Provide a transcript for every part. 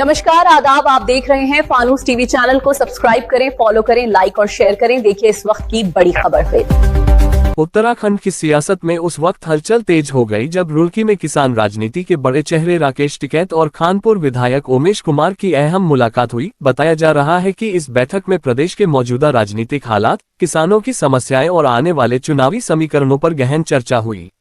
नमस्कार, आदाब। आप देख रहे हैं फानूस टीवी चैनल को सब्सक्राइब करें, फॉलो करें, लाइक और शेयर करें। देखिए इस वक्त की बड़ी खबर फिर। उत्तराखंड की सियासत में उस वक्त हलचल तेज हो गई जब रुड़की में किसान राजनीति के बड़े चेहरे राकेश टिकैत और खानपुर विधायक उमेश कुमार की अहम मुलाकात हुई। बताया जा रहा है कि इस बैठक में प्रदेश के मौजूदा राजनीतिक हालात, किसानों की समस्याएं और आने वाले चुनावी समीकरणों पर गहन चर्चा हुई।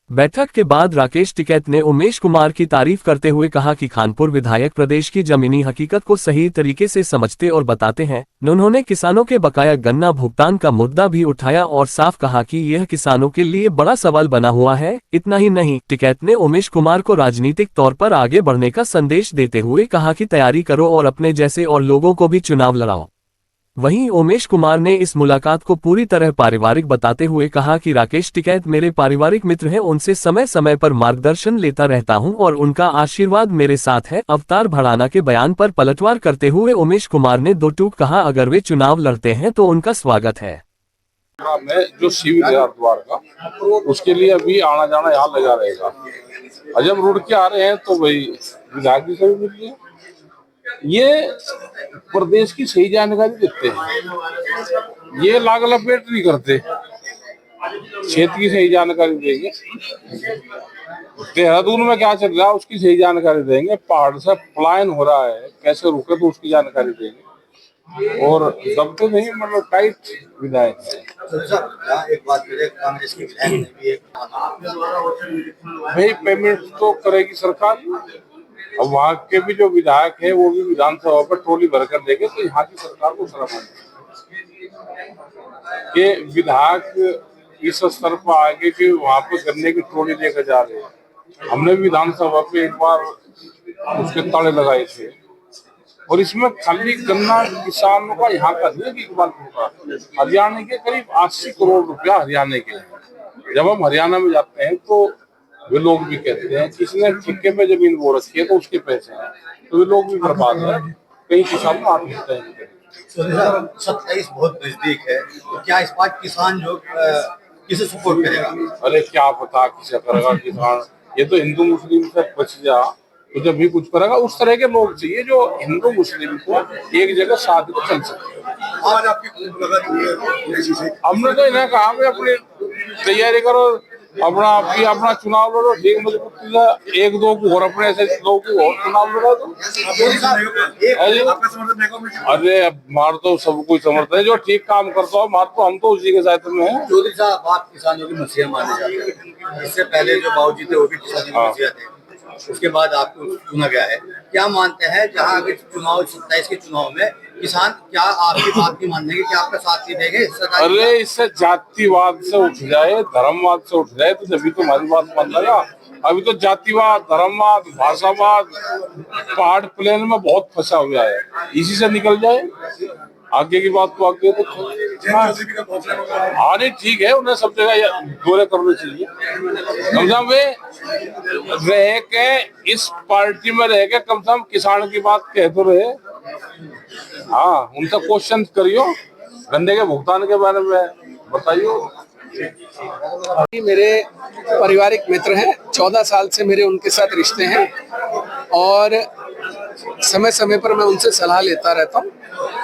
बैठक के बाद राकेश टिकैत ने उमेश कुमार की तारीफ करते हुए कहा कि खानपुर विधायक प्रदेश की जमीनी हकीकत को सही तरीके से समझते और बताते हैं। उन्होंने किसानों के बकाया गन्ना भुगतान का मुद्दा भी उठाया और साफ कहा कि यह किसानों के लिए बड़ा सवाल बना हुआ है। इतना ही नहीं, टिकैत ने उमेश कुमार को राजनीतिक तौर पर आगे बढ़ने का संदेश देते हुए कहा कि तैयारी करो और अपने जैसे और लोगों को भी चुनाव लड़ाओ। वहीं उमेश कुमार ने इस मुलाकात को पूरी तरह पारिवारिक बताते हुए कहा कि राकेश टिकैत मेरे पारिवारिक मित्र हैं, उनसे समय समय पर मार्गदर्शन लेता रहता हूं और उनका आशीर्वाद मेरे साथ है। अवतार भड़ाना के बयान पर पलटवार करते हुए उमेश कुमार ने दो टूक कहा, अगर वे चुनाव लड़ते हैं तो उनका स्वागत है। में जो शिविर है हरिद्वार का, उसके लिए अभी आना जाना यहाँ लगा रहेगा। जब रुड़ के आ रहे हैं तो भाई विधायक जी से भी मिल लिए, ये प्रदेश की सही जानकारी देते हैं, ये लाग लपेट नहीं करते, क्षेत्र की सही जानकारी देंगे। देहरादून में क्या चल रहा है उसकी सही जानकारी देंगे, पहाड़ से पलायन हो रहा है कैसे रुके तो उसकी जानकारी देंगे। और दबते नहीं, मतलब टाइट विधायक है। एक बात कांग्रेस के विधायक ने भी भाई पेमेंट तो करेगी सरकार। अब वहाँ के भी जो विधायक है वो भी विधानसभा पर ट्रॉली भरकर देंगे, तो यहाँ की सरकार को शर्म आएगी कि विधायक इस स्तर पर आगे कि वहाँ पे गन्ने की ट्रॉली लेकर जा रहे हैं। हमने भी विधानसभा पे एक बार उसके ताले लगाए थे, और इसमें खाली गन्ना किसानों का यहाँ का नहीं है, इकबालपुर का, हरियाणा के करीब 80 करोड़ रुपया हरियाणा के हैं। जब हम हरियाणा में जाते हैं तो वे लोग भी कहते हैं कि इसने ठेके पे जमीन वो रखी है तो उसके पैसे हैं, तो वे लोग भी बर्बाद है। कई किसान आत्महत्या हैं। 27 बहुत नजदीक है, तो क्या इस बार किसान जो किसे सपोर्ट करेगा? अरे क्या पता किसे करेगा किसान, ये तो हिंदू मुस्लिम से बच जा तो जब भी कुछ करेगा। उस तरह के लोग चाहिए जो हिंदू मुस्लिम को एक जगह साथ में चल सकते हैं। आज आपकी मुलाकात हुई है, हमने तो इन्हें कहा अपनी तैयारी करो, अपना चुनाव लड़ो, ठीक मजबूती से, एक दो को और अपने ऐसे लोग को और चुनाव लड़ा दो। अरे अब मार तो सब कुछ समझते हैं, जो ठीक काम करता हो मार तो हम तो उसी के साथ में है। चौधरी साहब, आप किसानों की मसीहा माने जाते हैं। इससे पहले जो बाबूजी थे वो भी किसानों की मसीहा थे, उसके बाद आपको चुना गया है। क्या मानते हैं जहाँ अगर चुनाव 27 के चुनाव में किसान क्या आपकी बात नहीं मानेंगे, क्या आपका साथ नहीं देंगे? अरे इससे जातिवाद से उठ जाए, धर्मवाद से उठ जाए तो जब भी तुम्हारी बात मान लेगा। अभी तो जातिवाद, धर्मवाद, भाषावाद पहाड़ प्लेन में बहुत फंसा हुआ है, इसी से निकल जाए आगे की बात तो आगे। तो हाँ नहीं ठीक है, उन्हें सब जगह दौरे करने चाहिए। कम से कम वे रह के इस पार्टी में रह के कम से कम किसान की बात कह तो रहे। हाँ, उनसे क्वेश्चन करियो, गन्ने के भुगतान के बारे में बताइयो। मेरे पारिवारिक मित्र हैं, 14 साल से मेरे उनके साथ रिश्ते हैं और समय समय पर मैं उनसे सलाह लेता रहता हूँ।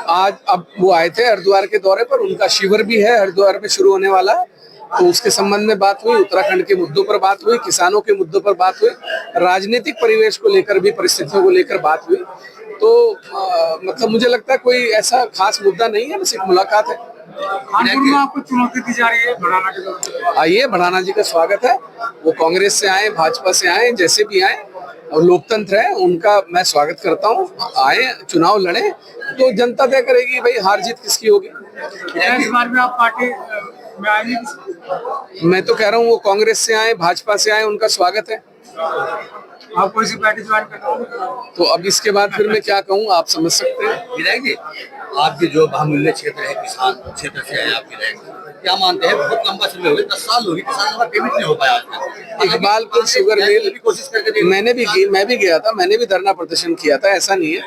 आज अब वो आए थे हरिद्वार के दौरे पर, उनका शिविर भी है हरिद्वार में शुरू होने वाला है, तो उसके संबंध में बात हुई, उत्तराखंड के मुद्दों पर बात हुई, किसानों के मुद्दों पर बात हुई, राजनीतिक परिवेश को लेकर भी, परिस्थितियों को लेकर बात हुई। तो मतलब मुझे लगता है कोई ऐसा खास मुद्दा नहीं है, बस एक मुलाकात है। कानपुर में आपको चुनौती दी जा रही है भड़ाना के दौरान। आइए, भड़ाना जी का स्वागत है। वो कांग्रेस से आए, भाजपा से आए, जैसे भी आए, और लोकतंत्र है, उनका मैं स्वागत करता हूँ। आए, चुनाव लड़े, तो जनता तय करेगी भाई हार जीत किसकी होगी। इस बार भी आप पार्टी में आएंगे? मैं तो कह रहा हूँ वो कांग्रेस से आए, भाजपा से आए, उनका स्वागत है। आप कोई सी पार्टी ज्वाइन करना? तो अब इसके बाद फिर मैं क्या कहूँ, आप समझ सकते हैं। विधायक जी, आपके जो बहुमूल्य क्षेत्र है, किसान क्षेत्र से है आप विधायक, क्या मानते हैं बहुत लंबा समय हो गया, 10 साल हो गए, किसानों का पेमेंट नहीं हो पाया आज तक। इकबालपुर शुगर मिल कोशिश करके मैं भी गया था, मैंने भी धरना प्रदर्शन किया था, ऐसा नहीं है।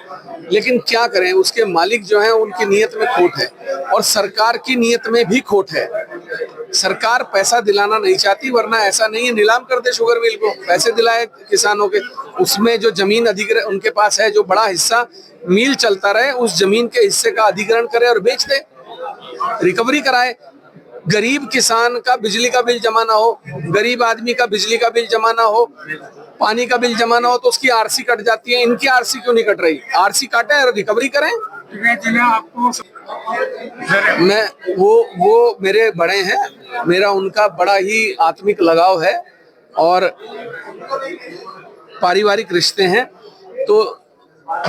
लेकिन क्या करें, उसके मालिक जो हैं उनकी नीयत में खोट है और सरकार की नीयत में भी खोट है। सरकार पैसा दिलाना नहीं चाहती, वरना ऐसा नहीं है नीलाम कर दे शुगर मिल को, पैसे दिलाए किसानों के, उसमें जो जमीन अधिग्रहण उनके पास है, जो बड़ा हिस्सा मिल चलता रहे, उस जमीन के हिस्से का अधिग्रहण करे और बेच दे, रिकवरी कराए। गरीब किसान का बिजली का बिल जमा ना हो, गरीब आदमी का बिजली का बिल जमा ना हो, पानी का बिल जमा ना हो, तो उसकी आरसी कट जाती है। इनकी आरसी क्यों नहीं कट रही? आरसी काटे और रिकवरी करें। आपको मैं वो मेरे बड़े हैं, मेरा उनका बड़ा ही आत्मिक लगाव है और पारिवारिक रिश्ते हैं, तो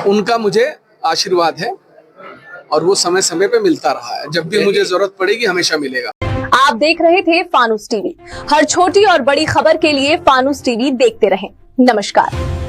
उनका मुझे आशीर्वाद है और वो समय समय पे मिलता रहा है। जब भी मुझे जरूरत पड़ेगी हमेशा मिलेगा। आप देख रहे थे फानूस टीवी। हर छोटी और बड़ी खबर के लिए फानूस टीवी देखते रहें। नमस्कार।